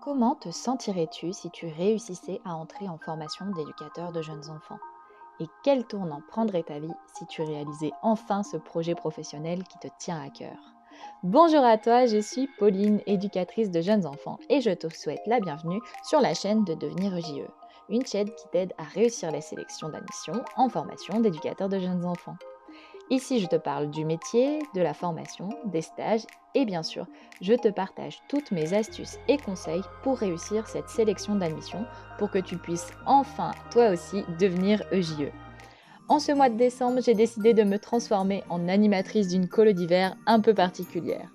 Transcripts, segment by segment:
Comment te sentirais-tu si tu réussissais à entrer en formation d'éducateur de jeunes enfants? Et quel tournant prendrait ta vie si tu réalisais enfin ce projet professionnel qui te tient à cœur? Bonjour à toi, je suis Pauline, éducatrice de jeunes enfants, et je te souhaite la bienvenue sur la chaîne de Devenir EJE, une chaîne qui t'aide à réussir les sélections d'admission en formation d'éducateur de jeunes enfants. Ici, je te parle du métier, de la formation, des stages et bien sûr, je te partage toutes mes astuces et conseils pour réussir cette sélection d'admission pour que tu puisses enfin, toi aussi, devenir EJE. En ce mois de décembre, j'ai décidé de me transformer en animatrice d'une colo d'hiver un peu particulière.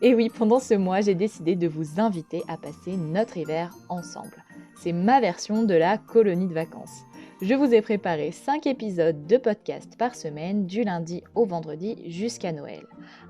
Et oui, pendant ce mois, j'ai décidé de vous inviter à passer notre hiver ensemble. C'est ma version de la colonie de vacances. Je vous ai préparé 5 épisodes de podcast par semaine, du lundi au vendredi jusqu'à Noël.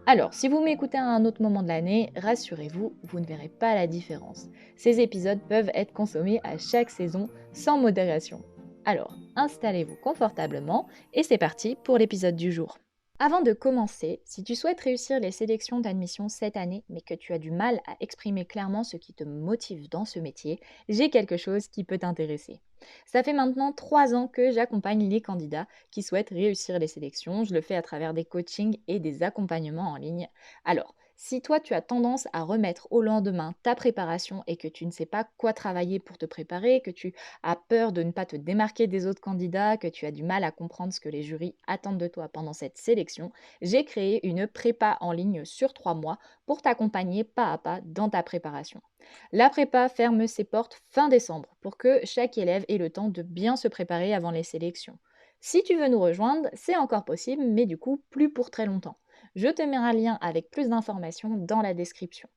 Alors, si vous m'écoutez à un autre moment de l'année, rassurez-vous, vous ne verrez pas la différence. Ces épisodes peuvent être consommés à chaque saison sans modération. Alors, installez-vous confortablement et c'est parti pour l'épisode du jour. Avant de commencer, si tu souhaites réussir les sélections d'admission cette année, mais que tu as du mal à exprimer clairement ce qui te motive dans ce métier, j'ai quelque chose qui peut t'intéresser. Ça fait maintenant 3 ans que j'accompagne les candidats qui souhaitent réussir les sélections. Je le fais à travers des coachings et des accompagnements en ligne. Alors, si toi tu as tendance à remettre au lendemain ta préparation et que tu ne sais pas quoi travailler pour te préparer, que tu as peur de ne pas te démarquer des autres candidats, que tu as du mal à comprendre ce que les jurys attendent de toi pendant cette sélection, j'ai créé une prépa en ligne sur 3 mois pour t'accompagner pas à pas dans ta préparation. La prépa ferme ses portes fin décembre pour que chaque élève ait le temps de bien se préparer avant les sélections. Si tu veux nous rejoindre, c'est encore possible, mais du coup plus pour très longtemps. Je te mets un lien avec plus d'informations dans la description.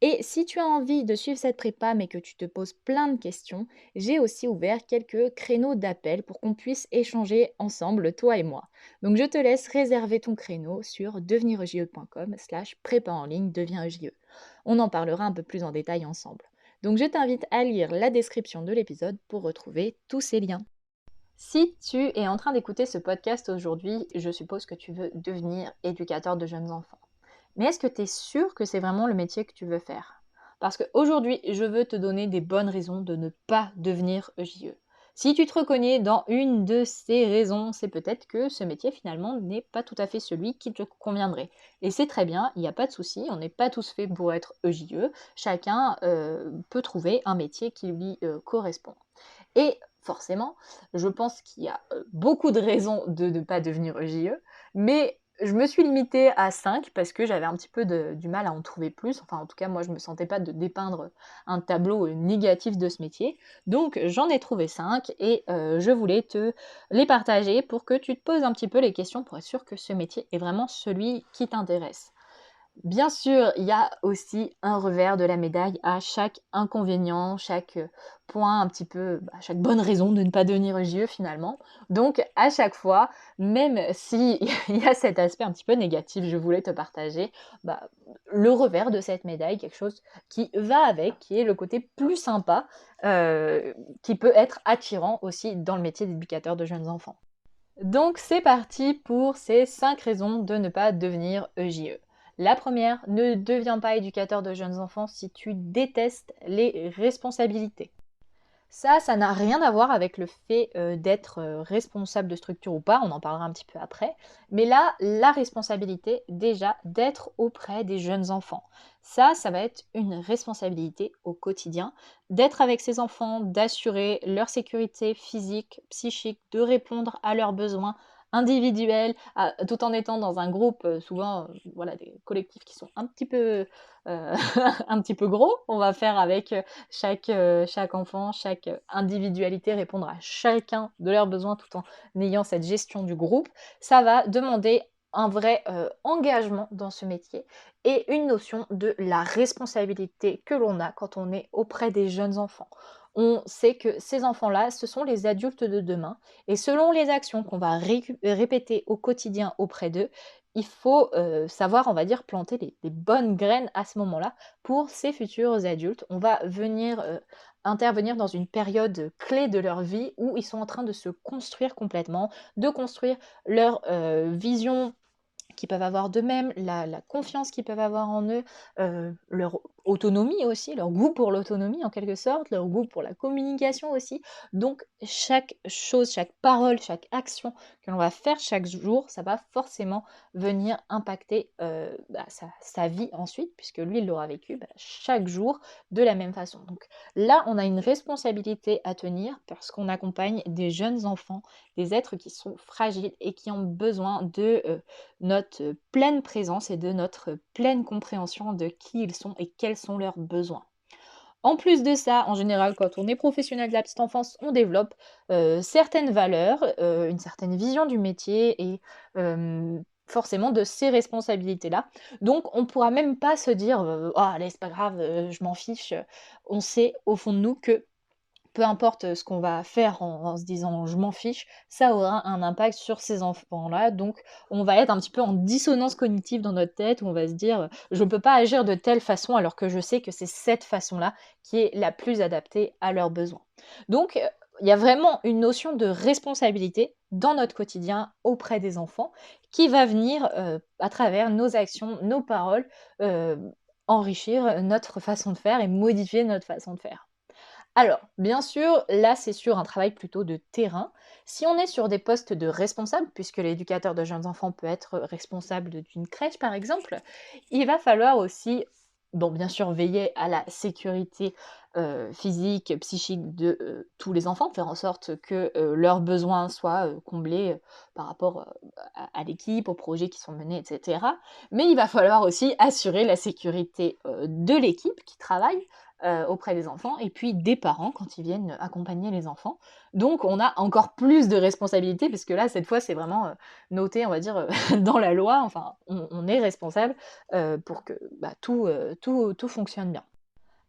Et si tu as envie de suivre cette prépa mais que tu te poses plein de questions, j'ai aussi ouvert quelques créneaux d'appel pour qu'on puisse échanger ensemble, toi et moi. Donc je te laisse réserver ton créneau sur devenirejE.com/prépa en ligne devient EJE. On en parlera un peu plus en détail ensemble. Donc je t'invite à lire la description de l'épisode pour retrouver tous ces liens. Si tu es en train d'écouter ce podcast aujourd'hui, je suppose que tu veux devenir éducateur de jeunes enfants. Mais est-ce que tu es sûr que c'est vraiment le métier que tu veux faire? Parce qu'aujourd'hui, je veux te donner des bonnes raisons de ne pas devenir EJE. Si tu te reconnais dans une de ces raisons, c'est peut-être que ce métier finalement n'est pas tout à fait celui qui te conviendrait. Et c'est très bien, il n'y a pas de souci, on n'est pas tous faits pour être EJE. Chacun peut trouver un métier qui lui correspond. Et forcément, je pense qu'il y a beaucoup de raisons de ne pas devenir EJE, mais je me suis limitée à 5 parce que j'avais un petit peu du mal à en trouver plus. Enfin, en tout cas, moi, je ne me sentais pas de dépeindre un tableau négatif de ce métier. Donc, j'en ai trouvé 5 et je voulais te les partager pour que tu te poses un petit peu les questions pour être sûr que ce métier est vraiment celui qui t'intéresse. Bien sûr, il y a aussi un revers de la médaille à chaque inconvénient, chaque point un petit peu, chaque bonne raison de ne pas devenir religieux finalement. Donc à chaque fois, même si il y a cet aspect un petit peu négatif, je voulais te partager bah, le revers de cette médaille, quelque chose qui va avec, qui est le côté plus sympa, qui peut être attirant aussi dans le métier d'éducateur de jeunes enfants. Donc c'est parti pour ces 5 raisons de ne pas devenir EJE. La première, ne deviens pas éducateur de jeunes enfants si tu détestes les responsabilités. Ça n'a rien à voir avec le fait d'être responsable de structure ou pas, on en parlera un petit peu après. Mais là, la responsabilité déjà d'être auprès des jeunes enfants. Ça va être une responsabilité au quotidien, d'être avec ces enfants, d'assurer leur sécurité physique, psychique, de répondre à leurs besoins individuels, tout en étant dans un groupe, souvent voilà, des collectifs qui sont un petit peu, un petit peu gros. On va faire avec chaque enfant, chaque individualité, répondre à chacun de leurs besoins tout en ayant cette gestion du groupe, ça va demander un vrai engagement dans ce métier et une notion de la responsabilité que l'on a quand on est auprès des jeunes enfants. On sait que ces enfants-là, ce sont les adultes de demain et selon les actions qu'on va répéter au quotidien auprès d'eux, il faut savoir, on va dire, planter les bonnes graines à ce moment-là pour ces futurs adultes. On va venir intervenir dans une période clé de leur vie où ils sont en train de se construire complètement, de construire leur vision qu'ils peuvent avoir d'eux-mêmes, la confiance qu'ils peuvent avoir en eux, leur autonomie aussi, leur goût pour l'autonomie en quelque sorte, leur goût pour la communication aussi. Donc chaque chose, chaque parole, chaque action que l'on va faire chaque jour, ça va forcément venir impacter sa vie ensuite, puisque lui, il l'aura vécu chaque jour de la même façon. Donc là, on a une responsabilité à tenir parce qu'on accompagne des jeunes enfants, des êtres qui sont fragiles et qui ont besoin de notre pleine présence et de notre pleine compréhension de qui ils sont et quels sont leurs besoins. En plus de ça, en général, quand on est professionnel de la petite enfance, on développe certaines valeurs, une certaine vision du métier et forcément de ces responsabilités-là. Donc on ne pourra même pas se dire «Ah allez, c'est pas grave, je m'en fiche». On sait au fond de nous que peu importe ce qu'on va faire en se disant: «Je m'en fiche», ça aura un impact sur ces enfants-là. Donc on va être un petit peu en dissonance cognitive dans notre tête où on va se dire: «Je ne peux pas agir de telle façon alors que je sais que c'est cette façon-là qui est la plus adaptée à leurs besoins». Donc il y a vraiment une notion de responsabilité dans notre quotidien auprès des enfants qui va venir, à travers nos actions, nos paroles, enrichir notre façon de faire et modifier notre façon de faire. Alors, bien sûr, là, c'est sur un travail plutôt de terrain. Si on est sur des postes de responsable, puisque l'éducateur de jeunes enfants peut être responsable d'une crèche, par exemple, il va falloir aussi, bon, bien sûr, veiller à la sécurité physique, psychique de tous les enfants, faire en sorte que leurs besoins soient comblés par rapport à l'équipe, aux projets qui sont menés, etc. Mais il va falloir aussi assurer la sécurité de l'équipe qui travaille auprès des enfants et puis des parents quand ils viennent accompagner les enfants. Donc on a encore plus de responsabilités parce que là, cette fois, c'est vraiment, noté, on va dire, dans la loi. Enfin, on est responsable, pour que, tout fonctionne bien.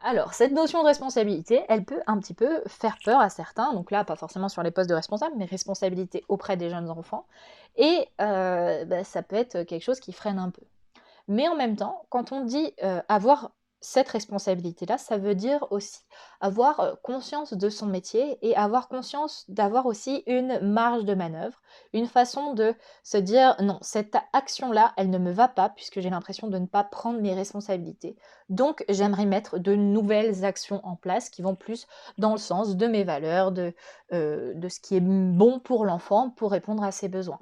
Alors, cette notion de responsabilité, elle peut un petit peu faire peur à certains, donc là, pas forcément sur les postes de responsable, mais responsabilité auprès des jeunes enfants et ça peut être quelque chose qui freine un peu. Mais en même temps, quand on dit, avoir cette responsabilité-là, ça veut dire aussi avoir, conscience de son métier et avoir conscience d'avoir aussi une marge de manœuvre, une façon de se dire: «Non, cette action-là, elle ne me va pas puisque j'ai l'impression de ne pas prendre mes responsabilités. Donc j'aimerais mettre de nouvelles actions en place qui vont plus dans le sens de mes valeurs, de ce qui est bon pour l'enfant, pour répondre à ses besoins».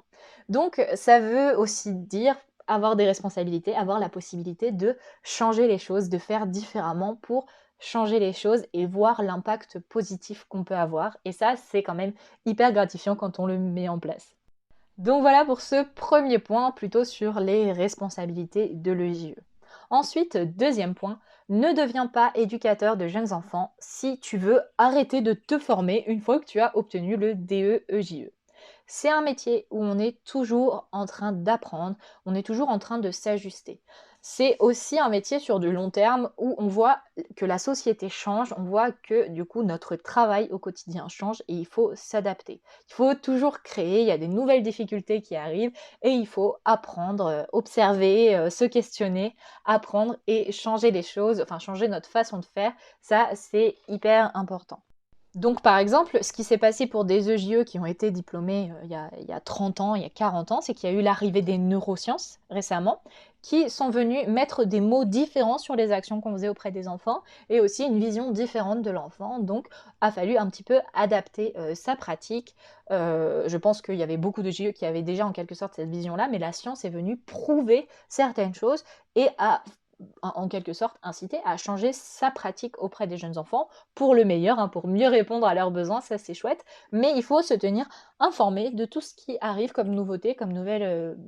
Donc ça veut aussi dire avoir des responsabilités, avoir la possibilité de changer les choses, de faire différemment pour changer les choses et voir l'impact positif qu'on peut avoir. Et ça, c'est quand même hyper gratifiant quand on le met en place. Donc voilà pour ce premier point, plutôt sur les responsabilités de l'EJE. Ensuite, deuxième point, ne deviens pas éducateur de jeunes enfants si tu veux arrêter de te former une fois que tu as obtenu le DE-EJE. C'est un métier où on est toujours en train d'apprendre, on est toujours en train de s'ajuster. C'est aussi un métier sur du long terme où on voit que la société change, on voit que du coup notre travail au quotidien change et il faut s'adapter. Il faut toujours créer, il y a des nouvelles difficultés qui arrivent et il faut apprendre, observer, se questionner, apprendre et changer les choses, enfin changer notre façon de faire. Ça, c'est hyper important. Donc, par exemple, ce qui s'est passé pour des EJE qui ont été diplômés il y a 30 ans, il y a 40 ans, c'est qu'il y a eu l'arrivée des neurosciences récemment, qui sont venus mettre des mots différents sur les actions qu'on faisait auprès des enfants et aussi une vision différente de l'enfant. Donc, a fallu un petit peu adapter sa pratique. Je pense qu'il y avait beaucoup de GE qui avaient déjà en quelque sorte cette vision-là, mais la science est venue prouver certaines choses et a en quelque sorte inciter à changer sa pratique auprès des jeunes enfants pour le meilleur, hein, pour mieux répondre à leurs besoins, ça c'est chouette. Mais il faut se tenir informé de tout ce qui arrive comme nouveauté, comme nouvelle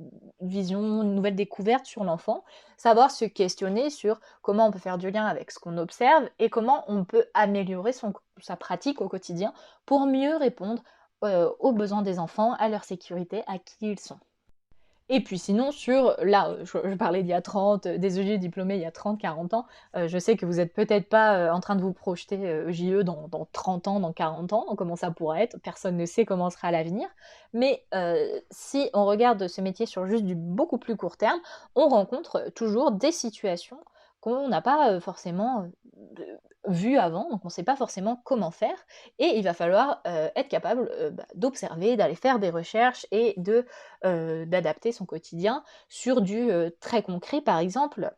vision, nouvelle découverte sur l'enfant, savoir se questionner sur comment on peut faire du lien avec ce qu'on observe et comment on peut améliorer sa pratique au quotidien pour mieux répondre aux besoins des enfants, à leur sécurité, à qui ils sont. Et puis sinon sur là, je parlais d'il y a 30, des EJ diplômés il y a 30-40 ans, je sais que vous êtes peut-être pas, en train de vous projeter, EJE dans 30 ans, dans 40 ans, comment ça pourra être, personne ne sait comment sera l'avenir. Mais, si on regarde ce métier sur juste du beaucoup plus court terme, on rencontre toujours des situations qu'on n'a pas, forcément, vu avant, donc on ne sait pas forcément comment faire et il va falloir, être capable, d'observer, d'aller faire des recherches et d'adapter son quotidien sur du, très concret. Par exemple,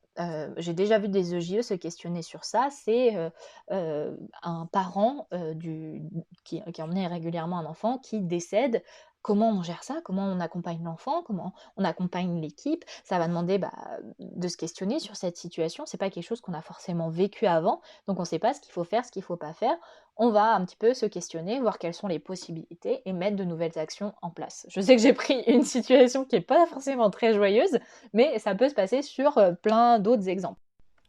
j'ai déjà vu des EJE se questionner sur ça, c'est, un parent, qui emmenait régulièrement un enfant qui décède. Comment on gère ça? Comment on accompagne l'enfant? Comment on accompagne l'équipe? Ça va demander, de se questionner sur cette situation. C'est pas quelque chose qu'on a forcément vécu avant, donc on ne sait pas ce qu'il faut faire, ce qu'il ne faut pas faire. On va un petit peu se questionner, voir quelles sont les possibilités et mettre de nouvelles actions en place. Je sais que j'ai pris une situation qui n'est pas forcément très joyeuse, mais ça peut se passer sur plein d'autres exemples.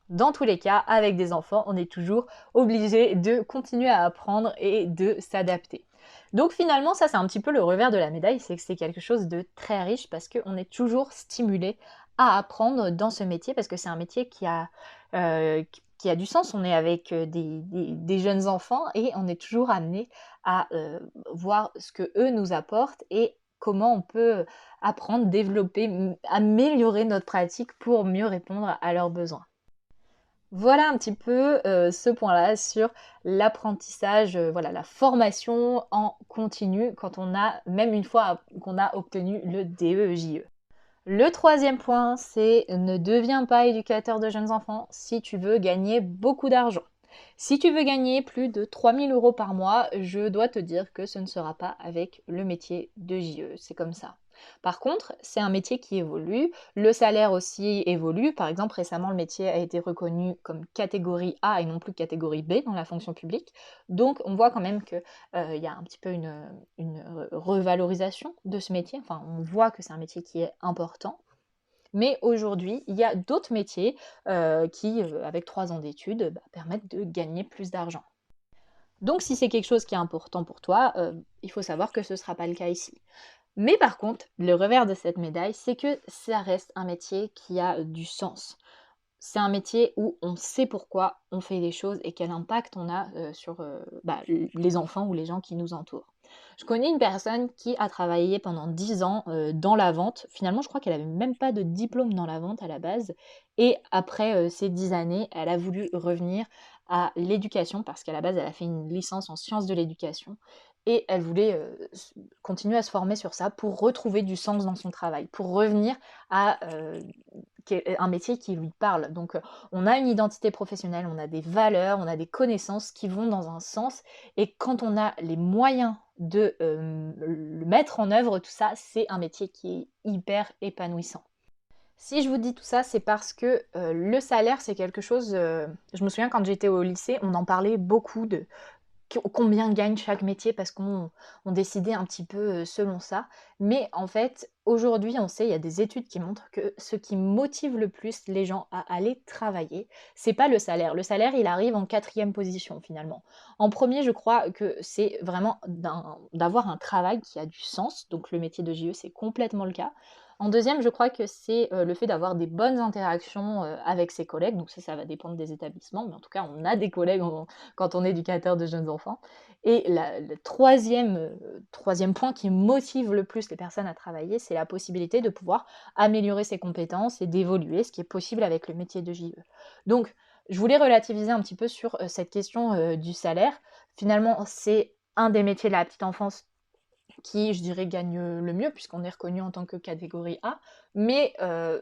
Dans tous les cas, avec des enfants, on est toujours obligé de continuer à apprendre et de s'adapter. Donc finalement, ça c'est un petit peu le revers de la médaille, c'est que c'est quelque chose de très riche parce qu'on est toujours stimulé à apprendre dans ce métier parce que c'est un métier qui a du sens. On est avec des jeunes enfants et on est toujours amené à voir ce que eux nous apportent et comment on peut apprendre, développer, améliorer notre pratique pour mieux répondre à leurs besoins. Voilà un petit peu, ce point-là sur l'apprentissage, voilà, la formation en continu quand on a même une fois qu'on a obtenu le DEJE. Le troisième point, c'est ne deviens pas éducateur de jeunes enfants si tu veux gagner beaucoup d'argent. Si tu veux gagner plus de 3 000 € par mois, je dois te dire que ce ne sera pas avec le métier de JE, c'est comme ça. Par contre, c'est un métier qui évolue, le salaire aussi évolue. Par exemple, récemment, le métier a été reconnu comme catégorie A et non plus catégorie B dans la fonction publique. Donc, on voit quand même qu'il y a un petit peu une revalorisation de ce métier. Enfin, on voit que c'est un métier qui est important. Mais aujourd'hui, il y a d'autres métiers qui, avec 3 ans d'études, permettent de gagner plus d'argent. Donc si c'est quelque chose qui est important pour toi, il faut savoir que ce ne sera pas le cas ici. Mais par contre, le revers de cette médaille, c'est que ça reste un métier qui a du sens. C'est un métier où on sait pourquoi on fait les choses et quel impact on a sur les enfants ou les gens qui nous entourent. Je connais une personne qui a travaillé pendant 10 ans dans la vente. Finalement, je crois qu'elle n'avait même pas de diplôme dans la vente à la base. Et après ces 10 années, elle a voulu revenir à l'éducation parce qu'à la base, elle a fait une licence en sciences de l'éducation. Et elle voulait continuer à se former sur ça pour retrouver du sens dans son travail, pour revenir à un métier qui lui parle. Donc on a une identité professionnelle, on a des valeurs, on a des connaissances qui vont dans un sens. Et quand on a les moyens de le mettre en œuvre, tout ça, c'est un métier qui est hyper épanouissant. Si je vous dis tout ça, c'est parce que le salaire, c'est quelque chose... je me souviens quand j'étais au lycée, on en parlait beaucoup de combien gagne chaque métier parce qu'on décidait un petit peu selon ça. Mais en fait, aujourd'hui, on sait, il y a des études qui montrent que ce qui motive le plus les gens à aller travailler, c'est pas le salaire. Le salaire, il arrive en quatrième position finalement. En premier, je crois que c'est vraiment d'avoir un travail qui a du sens. Donc le métier de JE, c'est complètement le cas. En deuxième, je crois que c'est le fait d'avoir des bonnes interactions avec ses collègues. Donc ça va dépendre des établissements, mais en tout cas, on a des collègues quand on est éducateur de jeunes enfants. Et le troisième point qui motive le plus les personnes à travailler, c'est la possibilité de pouvoir améliorer ses compétences et d'évoluer, ce qui est possible avec le métier de JE. Donc, je voulais relativiser un petit peu sur cette question du salaire. Finalement, c'est un des métiers de la petite enfance qui, je dirais, gagne le mieux, puisqu'on est reconnu en tant que catégorie A, mais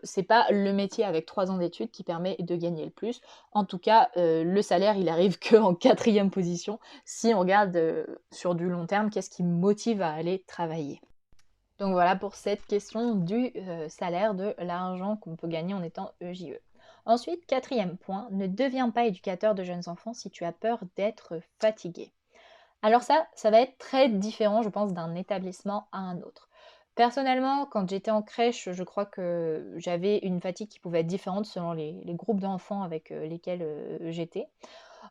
c'est pas le métier avec 3 ans d'études qui permet de gagner le plus. En tout cas, le salaire, il arrive qu'en quatrième position. Si on regarde sur du long terme, qu'est-ce qui me motive à aller travailler? Donc voilà pour cette question du salaire, de l'argent qu'on peut gagner en étant EJE. Ensuite, quatrième point, ne deviens pas éducateur de jeunes enfants si tu as peur d'être fatigué. Alors ça va être très différent, je pense, d'un établissement à un autre. Personnellement, quand j'étais en crèche, je crois que j'avais une fatigue qui pouvait être différente selon les groupes d'enfants avec lesquels j'étais.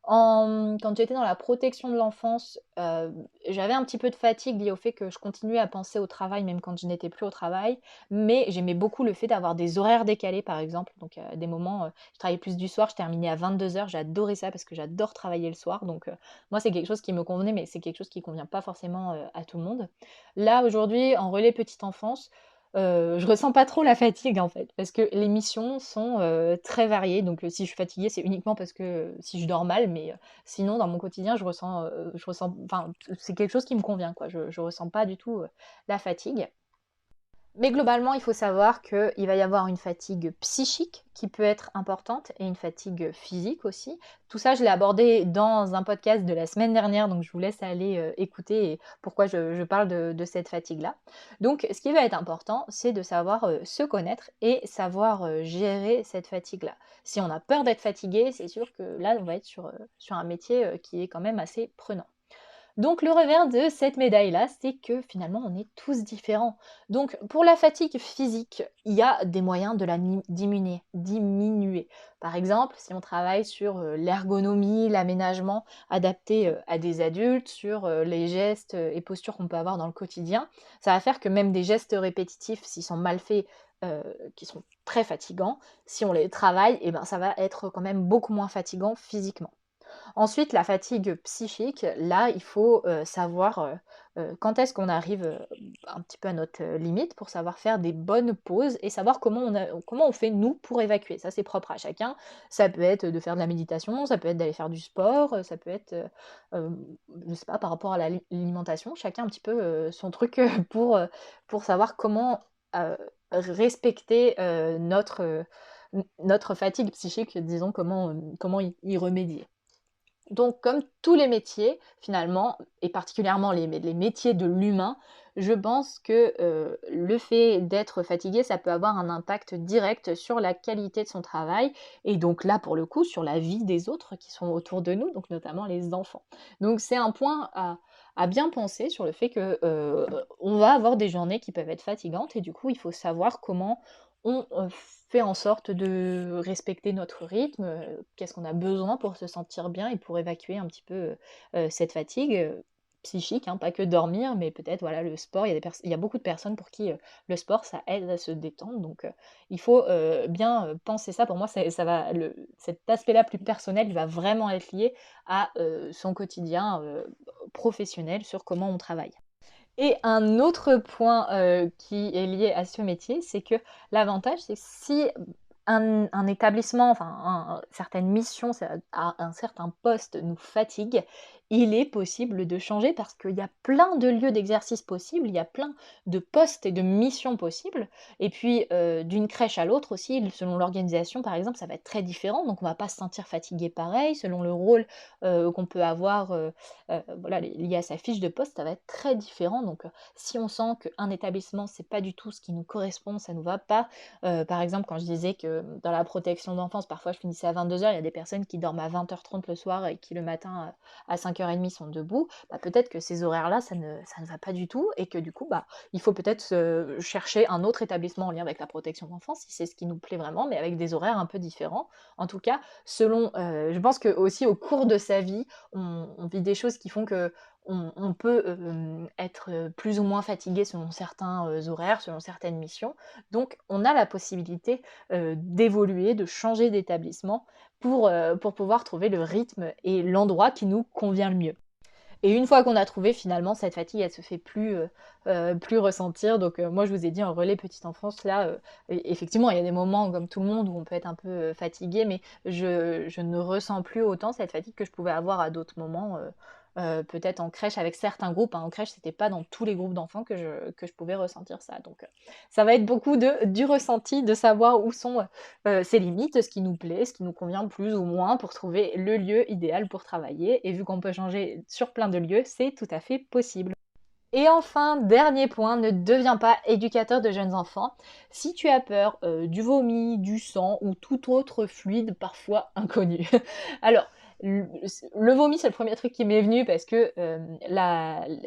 Quand j'étais dans la protection de l'enfance, j'avais un petit peu de fatigue liée au fait que je continuais à penser au travail même quand je n'étais plus au travail, mais j'aimais beaucoup le fait d'avoir des horaires décalés, par exemple. Donc, des moments, je travaillais plus du soir, je terminais à 22 h. J'adorais ça parce que j'adore travailler le soir. Donc, moi, c'est quelque chose qui me convenait, mais c'est quelque chose qui convient pas forcément, à tout le monde. Là, aujourd'hui, en relais petite enfance, je ressens pas trop la fatigue, en fait, parce que les missions sont, très variées. Donc, si je suis fatiguée, c'est uniquement parce que si je dors mal, mais, sinon dans mon quotidien, je ressens enfin, c'est quelque chose qui me convient, quoi. Je ressens pas du tout, la fatigue. Mais globalement, il faut savoir qu'il va y avoir une fatigue psychique qui peut être importante et une fatigue physique aussi. Tout ça, je l'ai abordé dans un podcast de la semaine dernière, donc je vous laisse aller écouter et pourquoi je parle de cette fatigue-là. Donc, ce qui va être important, c'est de savoir se connaître et savoir gérer cette fatigue-là. Si on a peur d'être fatigué, c'est sûr que là, on va être sur un métier qui est quand même assez prenant. Donc le revers de cette médaille-là, c'est que finalement on est tous différents. Donc pour la fatigue physique, il y a des moyens de la diminuer. Par exemple, si on travaille sur l'ergonomie, l'aménagement adapté à des adultes, sur les gestes et postures qu'on peut avoir dans le quotidien, ça va faire que même des gestes répétitifs, s'ils sont mal faits, qui sont très fatigants, si on les travaille, eh ben, ça va être quand même beaucoup moins fatigant physiquement. Ensuite, la fatigue psychique, là, il faut, savoir, quand est-ce qu'on arrive, un petit peu à notre, limite pour savoir faire des bonnes pauses et savoir comment on fait nous pour évacuer. Ça, c'est propre à chacun. Ça peut être de faire de la méditation, ça peut être d'aller faire du sport, ça peut être, je sais pas, par rapport à l'alimentation, chacun un petit peu, son truc, pour savoir comment, respecter, notre fatigue psychique, disons, comment y remédier. Donc, comme tous les métiers, finalement, et particulièrement les métiers de l'humain, je pense que le fait d'être fatigué, ça peut avoir un impact direct sur la qualité de son travail, et donc là, pour le coup, sur la vie des autres qui sont autour de nous, donc notamment les enfants. Donc, c'est un point à bien penser sur le fait que on va avoir des journées qui peuvent être fatigantes, et du coup, il faut savoir comment on fait en sorte de respecter notre rythme, qu'est-ce qu'on a besoin pour se sentir bien et pour évacuer un petit peu, cette fatigue, psychique, hein, pas que dormir, mais peut-être, voilà, le sport. Il y a beaucoup de personnes pour qui, le sport, ça aide à se détendre, donc il faut, bien, penser ça. Pour moi, ça va cet aspect-là plus personnel, il va vraiment être lié à, son quotidien, professionnel sur comment on travaille. Et un autre point, qui est lié à ce métier, c'est que l'avantage, c'est que si un établissement, enfin certaines missions, ça à un certain poste nous fatigue, il est possible de changer parce qu'il y a plein de lieux d'exercice possibles, il y a plein de postes et de missions possibles. Et puis, d'une crèche à l'autre aussi, selon l'organisation, par exemple, ça va être très différent, donc on va pas se sentir fatigué pareil. Selon le rôle, qu'on peut avoir, voilà, lié à sa fiche de poste, ça va être très différent. Donc, si on sent qu'un établissement, c'est pas du tout ce qui nous correspond, ça nous va pas. Par exemple, quand je disais que dans la protection d'enfance, parfois je finissais à 22 heures, il y a des personnes qui dorment à 20h30 le soir et qui le matin, à 5h30 sont debout. Bah, peut-être que ces horaires-là, ça ne va pas du tout et que du coup, bah, il faut peut-être chercher un autre établissement en lien avec la protection d'enfance, si c'est ce qui nous plaît vraiment, mais avec des horaires un peu différents. En tout cas, selon, je pense que aussi au cours de sa vie, on vit des choses qui font que on peut, être, plus ou moins fatigué selon certains, horaires, selon certaines missions. Donc on a la possibilité, d'évoluer, de changer d'établissement pour pouvoir trouver le rythme et l'endroit qui nous convient le mieux. Et une fois qu'on a trouvé, finalement, cette fatigue, elle se fait plus ressentir. Donc moi, je vous ai dit en relais petite enfance, là, effectivement, il y a des moments comme tout le monde où on peut être un peu, fatigué, mais je ne ressens plus autant cette fatigue que je pouvais avoir à d'autres moments, peut-être en crèche avec certains groupes, hein. En crèche, c'était pas dans tous les groupes d'enfants que je pouvais ressentir ça. Donc ça va être beaucoup du ressenti, de savoir où sont, ses limites, ce qui nous plaît, ce qui nous convient plus ou moins pour trouver le lieu idéal pour travailler. Et vu qu'on peut changer sur plein de lieux, c'est tout à fait possible. Et enfin, dernier point, ne deviens pas éducateur de jeunes enfants si tu as peur du vomi, du sang ou tout autre fluide parfois inconnu. Alors, le vomi, c'est le premier truc qui m'est venu parce que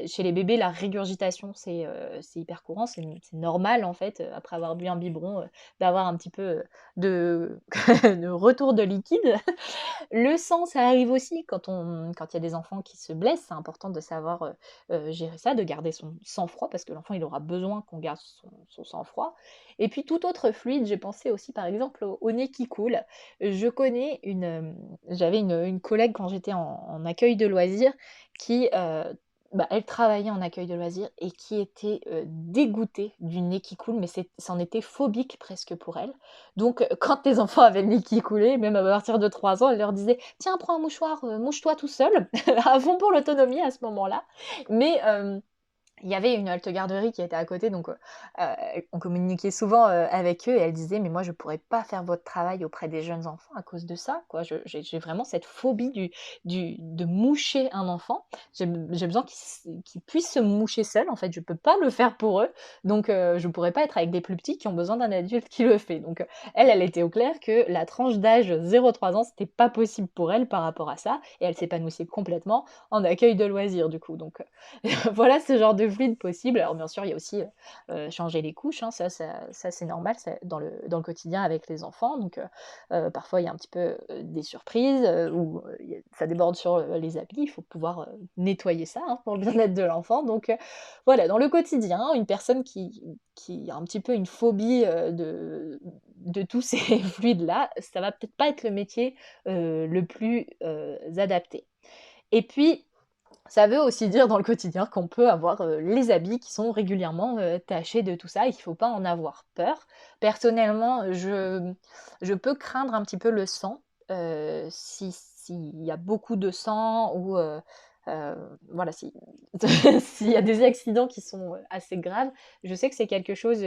chez les bébés, la régurgitation, c'est hyper courant, c'est normal en fait, après avoir bu un biberon, d'avoir un petit peu de, de retour de liquide. Le sang, ça arrive aussi quand il y a des enfants qui se blessent, c'est important de savoir, gérer ça, de garder son sang-froid parce que l'enfant, il aura besoin qu'on garde son sang-froid. Et puis tout autre fluide, j'ai pensé aussi par exemple au nez qui coule. Je connais j'avais une collègue quand j'étais en accueil de loisirs qui, elle travaillait en accueil de loisirs et qui était dégoûtée du nez qui coule, mais c'en était phobique presque pour elle. Donc quand les enfants avaient le nez qui coulait, même à partir de 3 ans, elle leur disait: «Tiens, prends un mouchoir, mouche-toi tout seul», à fond pour l'autonomie à ce moment-là. Mais il y avait une halte garderie qui était à côté, donc on communiquait souvent avec eux et elle disait: «Mais moi, je pourrais pas faire votre travail auprès des jeunes enfants à cause de ça, quoi. J'ai vraiment cette phobie de moucher un enfant. J'ai besoin qu'ils puissent se moucher seuls, en fait, je peux pas le faire pour eux, donc je pourrais pas être avec des plus petits qui ont besoin d'un adulte qui le fait». Donc elle était au clair que la tranche d'âge 0-3 ans, c'était pas possible pour elle par rapport à ça et elle s'épanouissait complètement en accueil de loisirs, du coup, donc voilà ce genre de fluide possible. Alors bien sûr, il y a aussi changer les couches, hein, ça c'est normal, c'est dans le quotidien avec les enfants. Donc parfois il y a un petit peu des surprises ou ça déborde sur les habits. Il faut pouvoir nettoyer ça, hein, pour le bien-être de l'enfant. Donc voilà, dans le quotidien, une personne qui a un petit peu une phobie de tous ces fluides-là, ça va peut-être pas être le métier le plus adapté. Et puis, ça veut aussi dire dans le quotidien qu'on peut avoir les habits qui sont régulièrement tachés de tout ça et qu'il ne faut pas en avoir peur. Personnellement, je peux craindre un petit peu le sang, s'il y a beaucoup de sang ou voilà, s'il y a des accidents qui sont assez graves. Je sais que c'est quelque chose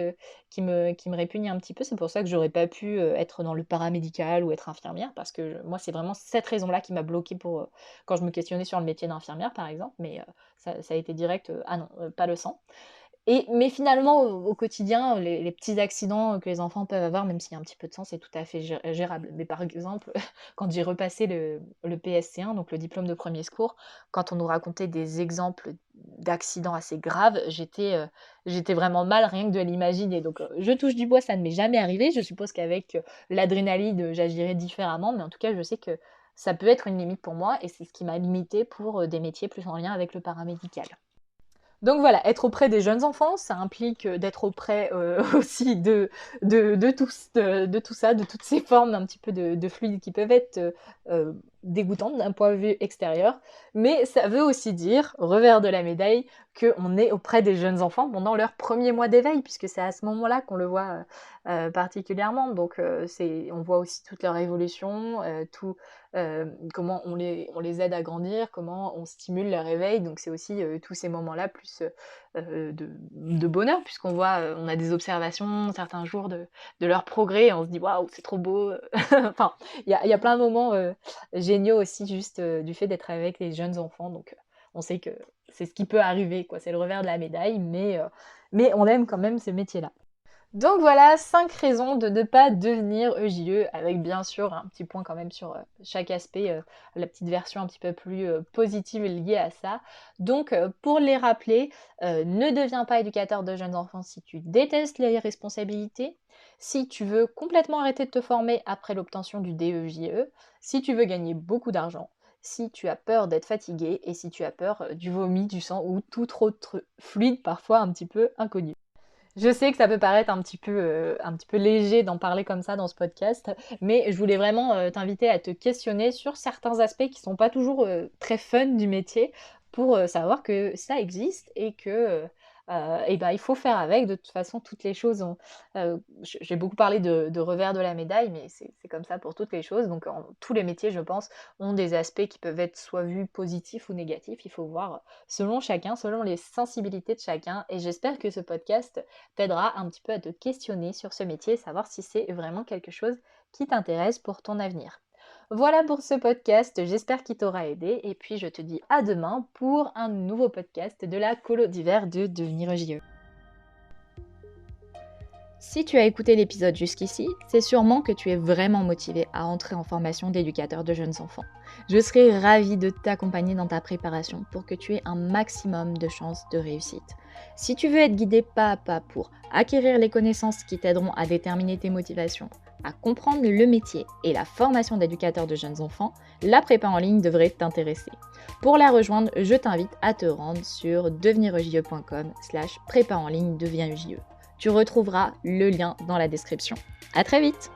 qui me répugne un petit peu. C'est pour ça que j'aurais pas pu être dans le paramédical ou être infirmière, parce que moi, c'est vraiment cette raison-là qui m'a bloquée pour quand je me questionnais sur le métier d'infirmière, par exemple. Mais ça a été direct, ah non, pas le sang. Mais finalement, au quotidien, les petits accidents que les enfants peuvent avoir, même s'il y a un petit peu de sang, c'est tout à fait gérable. Mais par exemple, quand j'ai repassé le PSC1, donc le diplôme de premier secours, quand on nous racontait des exemples d'accidents assez graves, j'étais vraiment mal rien que de l'imaginer. Donc je touche du bois, ça ne m'est jamais arrivé. Je suppose qu'avec l'adrénaline, j'agirais différemment, mais en tout cas, je sais que ça peut être une limite pour moi et c'est ce qui m'a limitée pour des métiers plus en lien avec le paramédical. Donc voilà, être auprès des jeunes enfants, ça implique d'être auprès aussi de tout ça, de toutes ces formes un petit peu de fluides qui peuvent être dégoûtantes d'un point de vue extérieur. Mais ça veut aussi dire, revers de la médaille, qu'on est auprès des jeunes enfants pendant leur premier mois d'éveil, puisque c'est à ce moment-là qu'on le voit particulièrement. Donc on voit aussi toute leur évolution, comment on les aide à grandir, comment on stimule leur éveil. Donc c'est aussi tous ces moments-là plus de bonheur, puisqu'on voit, on a des observations certains jours de leur progrès et on se dit waouh, c'est trop beau. Enfin, il y a plein de moments géniaux aussi, juste du fait d'être avec les jeunes enfants. Donc on sait que c'est ce qui peut arriver, quoi. C'est le revers de la médaille, mais on aime quand même ce métier-là. Donc voilà, 5 raisons de ne pas devenir EJE, avec bien sûr un petit point quand même sur chaque aspect, la petite version un petit peu plus positive liée à ça. Donc pour les rappeler, ne deviens pas éducateur de jeunes enfants si tu détestes les responsabilités, si tu veux complètement arrêter de te former après l'obtention du DEJE, si tu veux gagner beaucoup d'argent, si tu as peur d'être fatigué et si tu as peur du vomi, du sang ou tout autre fluide parfois un petit peu inconnu. Je sais que ça peut paraître un petit peu léger d'en parler comme ça dans ce podcast, mais je voulais vraiment t'inviter à te questionner sur certains aspects qui sont pas toujours très fun du métier pour savoir que ça existe et que il faut faire avec. De toute façon, toutes les choses ont. J'ai beaucoup parlé de revers de la médaille, mais c'est comme ça pour toutes les choses. Donc, tous les métiers, je pense, ont des aspects qui peuvent être soit vus positifs ou négatifs. Il faut voir selon chacun, selon les sensibilités de chacun. Et j'espère que ce podcast t'aidera un petit peu à te questionner sur ce métier, savoir si c'est vraiment quelque chose qui t'intéresse pour ton avenir. Voilà pour ce podcast, j'espère qu'il t'aura aidé et puis je te dis à demain pour un nouveau podcast de la colo d'hiver de Devenir JE. Si tu as écouté l'épisode jusqu'ici, c'est sûrement que tu es vraiment motivé à entrer en formation d'éducateur de jeunes enfants. Je serai ravie de t'accompagner dans ta préparation pour que tu aies un maximum de chances de réussite. Si tu veux être guidé pas à pas pour acquérir les connaissances qui t'aideront à déterminer tes motivations, à comprendre le métier et la formation d'éducateur de jeunes enfants, la prépa en ligne devrait t'intéresser. Pour la rejoindre, je t'invite à te rendre sur devenirejE.com/prépa en ligne devient EJE. Tu retrouveras le lien dans la description. À très vite!